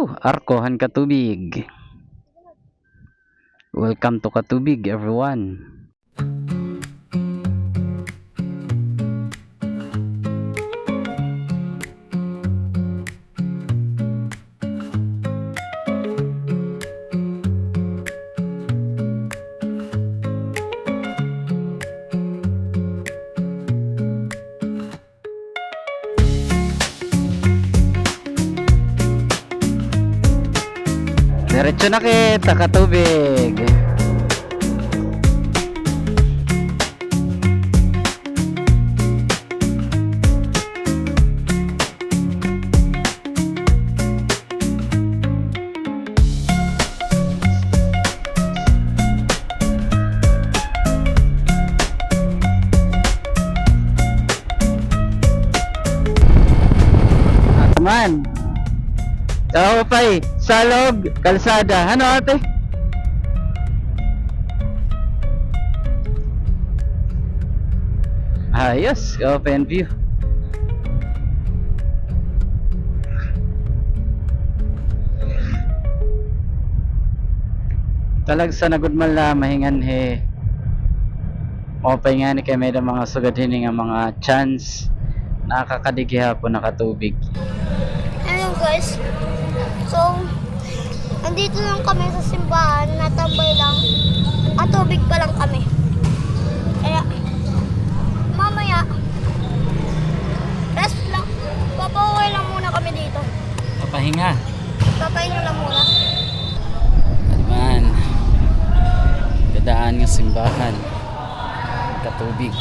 Arkohan Katubig. Welcome to Katubig, everyone. Diretso na kita, Katubig. Aman. Tao pa'y Salog, kalsada. Ano ate? Ayos, open view. Talag sa nagudmal la mahingan he. Opay nga ni kay may mga sugad hini nga mga chance nakakadigha po nakatubig. Hello guys. So, andito lang kami sa simbahan, natambay lang. At tubig pa lang kami. Kaya, mamaya, rest lang. Papauwi lang muna kami dito. Papahinga. Papahinga lang muna. Naman. Gadaan ng simbahan. Katubig.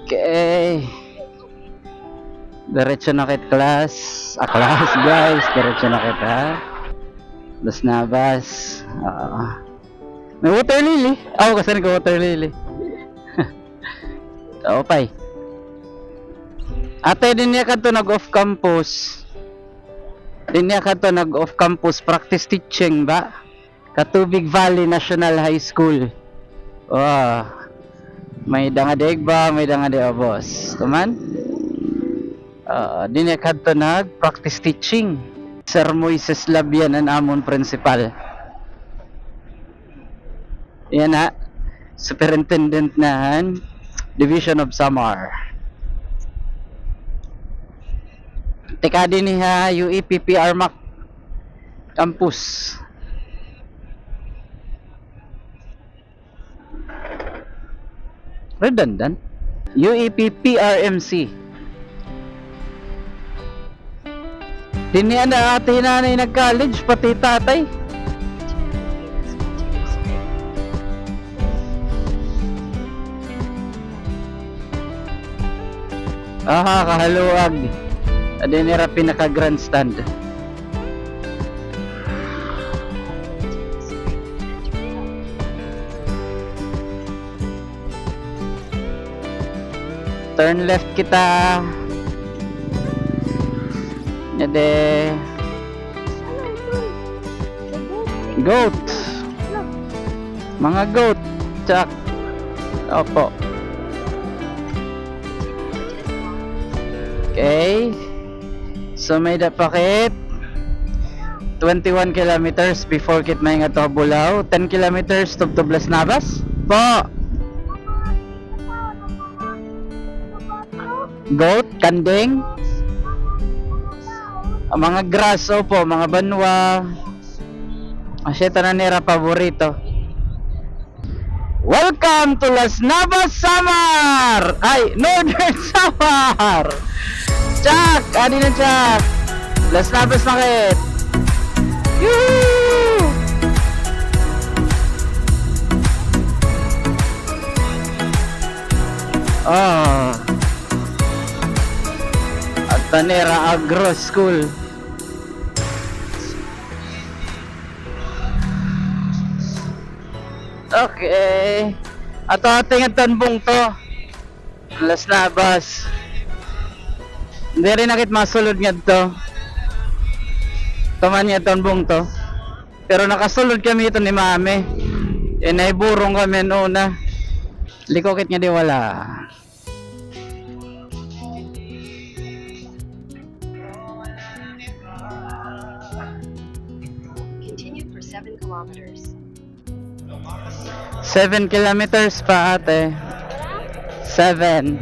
Okay. Diretso na kit class. Class guys. Diretso na kit ha. Las Navas. May water lily. Kasi ka water lily. Okay. Ate din niya kadto nag off campus. Din niya kadto nag off campus practice teaching ba? Katubig Valley National High School. Wow. May dangadeeg ba? May dangadeeg boss. Tuman? Din niya kadto nag practice teaching. Sir Moises Labian ang amon principal. Yan ha. Superintendent na Division of Samar. Teka din niya UEPP Armac Campus. Redundant. UEPP RMC. Dinian na ate nanay nag-college, pati tatay. Kahaluag. Adinira pinaka-grandstand. Turn left kita. Yade. Goat. Mga goat. Tsak. Opo. Okay. So may dapakit 21 kilometers before kit may nga to Bulao. 10 kilometers to Las Navas. Po. Goat, kanding. Ang mga grass, opo, mga banwa. Asya nira paborito. Welcome to Las Navas, Samar! Ay, Northern Samar! Chak! Adi na Chak! Las Navas Market! Yoo! Oh. At Tanera Agro School. Okay. Ato ating tanbong to. Las Navas. Hindi rin nakit masulod nga to. Taman niya tanbong to. Pero nakasulod kami ito ni Mami. E naiburong kami noona. Likokit nga di wala. Continue for 7 kilometers. 7 kilometers pa ate. 7.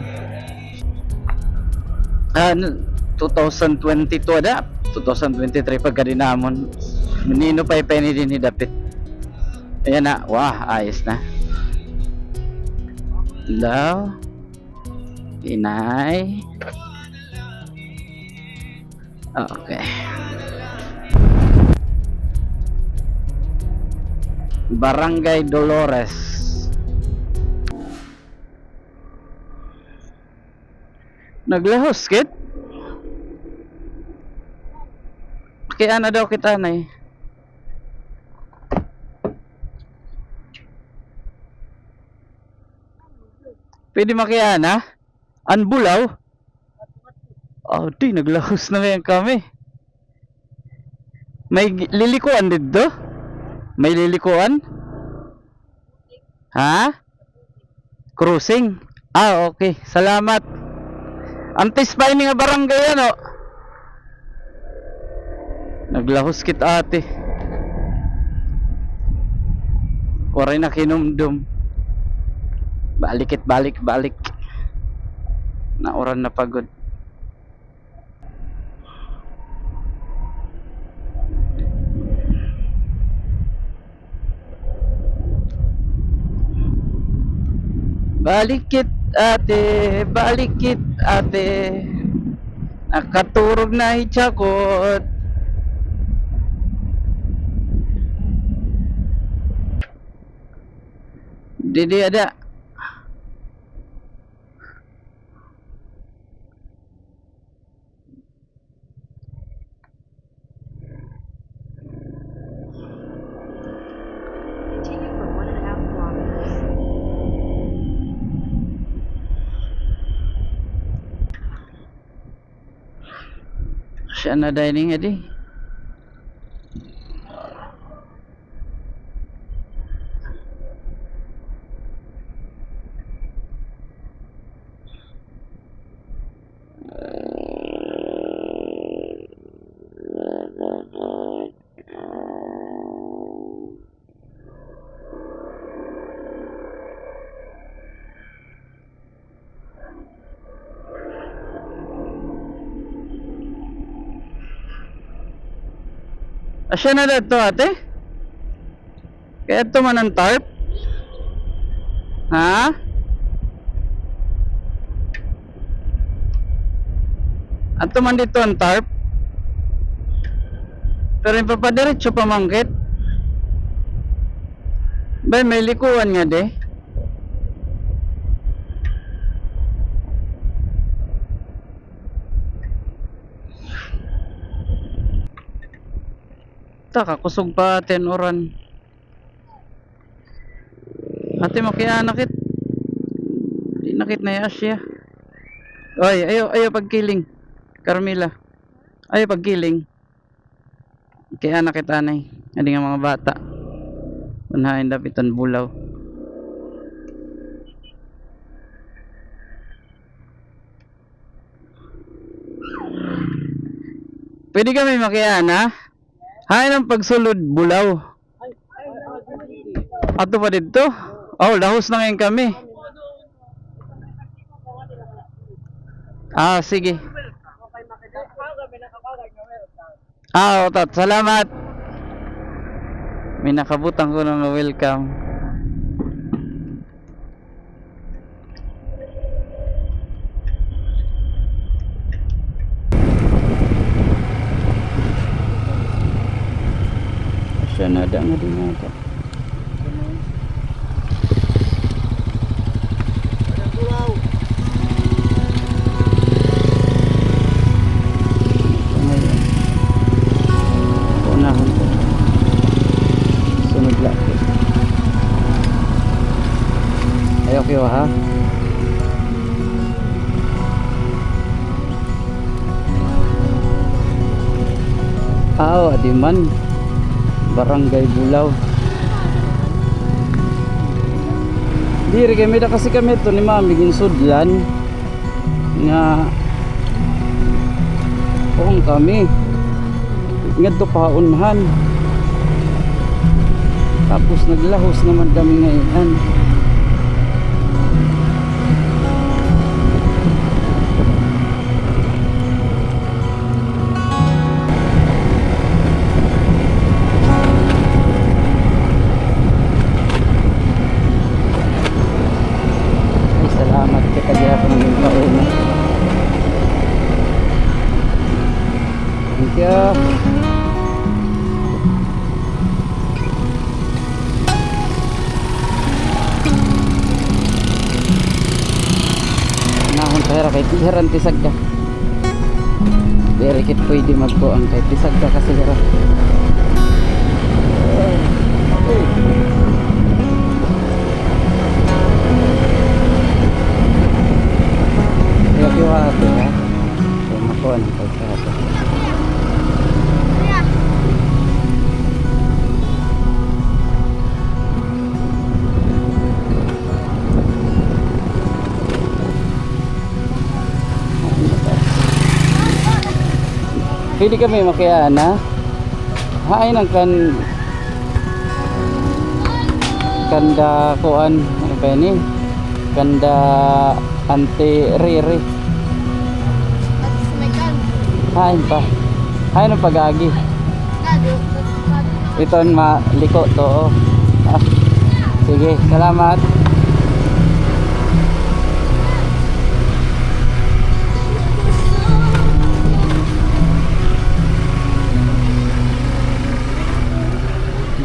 2022 ada. 2023 pagkadinamon. Menino pa ipeni din hidapit. Ayan na. Wah, ayos na. Hello. Inay. Okay. Barangay Dolores. Naglahos kit? Kaya na daw kita na eh. Pwede makiana? Anbulaw? Oh, di naglahos na ngayon kami. May lilikuan dito? May lilikuan? Ha? Cruising? Ah, okay. Salamat. Antis pa ini nga barangay ano? Naglahos kit ate. Waray na kinumdum. Balikit balik. Nauran na pagod. Balikit ate. Nakaturog na hitchakot. Didi ada. Continue for 1.5 kilometers. Siya na dining edi. Asya na dito ate? Kaya ito man ang tarp? Ha? Ato man dito ang tarp? Pero yung papadiretso pamangkit? Bay, may likuan nga de. Taka, kusog pa atin oran. Ate, makianakit. Di nakit na yasya. Oy, ayo pagkiling. Carmela. Ayo pagkiling. Kaya anak kita nay. Adi nga mga bata. Unahin dapitan bulaw. Pwede kami makiaan ha? Hay ng pagsulod bulaw. Ato pa dito? Oh, lahos na ngayon kami. Ah, sige. Ah, otat. Salamat. May nakabutang ko ng welcome. Siya nada nga din nada. Unahan ko. Sunod lang. Ay, okay ha? Adi man. Barangay Bulaw. Diri kami da kasi kami to ni Mami ginsudlan nga kung kami ngadto paunhan. Tapos naglahos naman kami ngayon. Thank you. Nahon pera kay tiharan tisag ka. Dere kit pwede magkuang kay tisag ka kasi gara. Yo ate ha. Kumakon kay sa. Pwede kami makiaan ha? Hain ang kanda kuan ano pa ni? Kanda anti riri. Hain pa. Hain ang pag-agi. Ito ang maliko to. Oh. Ah, sige, salamat.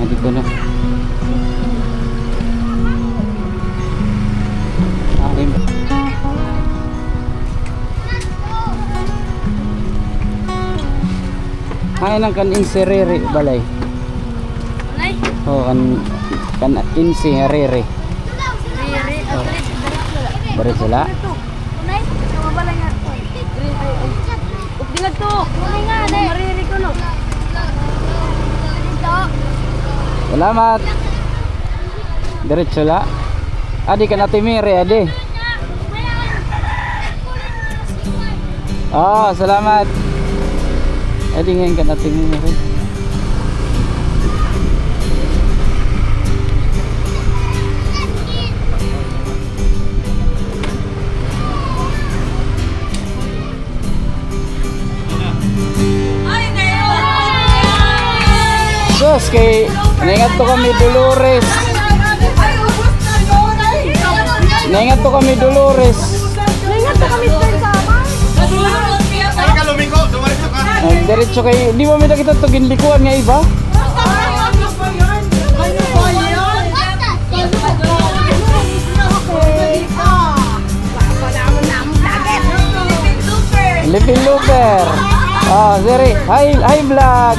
Dito na. Alim. Hay nang kan inserere balay. Balay? Oh kan inserere. Riri, Bari sila. Balay? Sama balay nga to. Upilag to. Balay nga de. Mariri ko no. Dito. Salamat. Diretso la. Adi ka natimire adi. Oh, salamat. Adi ngayon ka natimire. Sus kay naingat to kami Dolores. Naingat to kami Dolores. Ingat ka kami sa sama. Ay ka lumiko, dumalit ka. Diretso kay di mo may kita to ginlikuan nga iba. Lipin Looper. Ah, sorry. Hi vlog.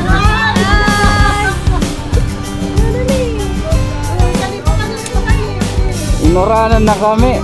Inoranan na kami.